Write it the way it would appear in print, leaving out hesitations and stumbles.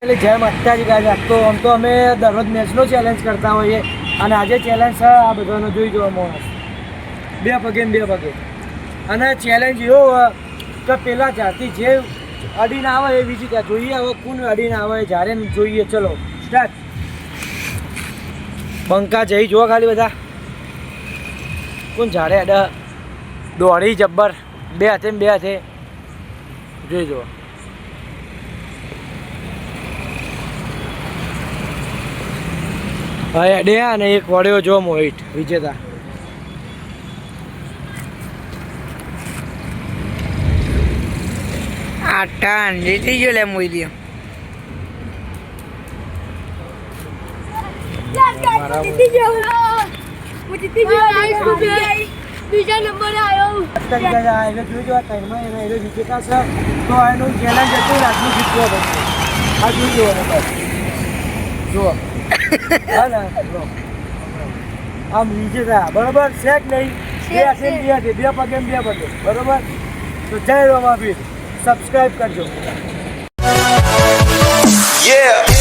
એટલે જય માતાજી ગાય. તો આમ તો અમે દરરોજ મેચનો ચેલેન્જ કરતા હોઈએ અને આજે ચેલેન્જ છે આ બધાનો જોઈ જવા માણસ 2 પગે ને 2 પગે. અને ચેલેન્જ એવો કે પેલા જાતિ જે અડીને આવે એ બીજી ત્યાં જોઈએ. હવે કોણ અડીને આવે જ્યારે જોઈએ. ચલો સ્ટાર્ટ. બંકા જઈ જુઓ ખાલી બધા કોણ ઝાડે અડ દોડી જબ્બર 2 હાથે ને 2 હાથે જોઈ જુઓ. હા એડે અને એક વડ્યો જો મોહિત વિજેતા. આટા જીતી ગયો લે મોહિત. બીજા નંબરે આવ્યો. વિજેતા છે તો એનું ચેલેન્જ હતું આટલું જીતવો પડશે. આ જોઈ જુઓ ને બસ જુઓ. હા ને આમ વિજેતા બરોબર છે કે નહીં? 2 હાથે 2 હાથે 2 પગે 2 પગે બરોબર. તો જય રમાવીર સબસ્ક્રાઈબ કરજો. Yeah.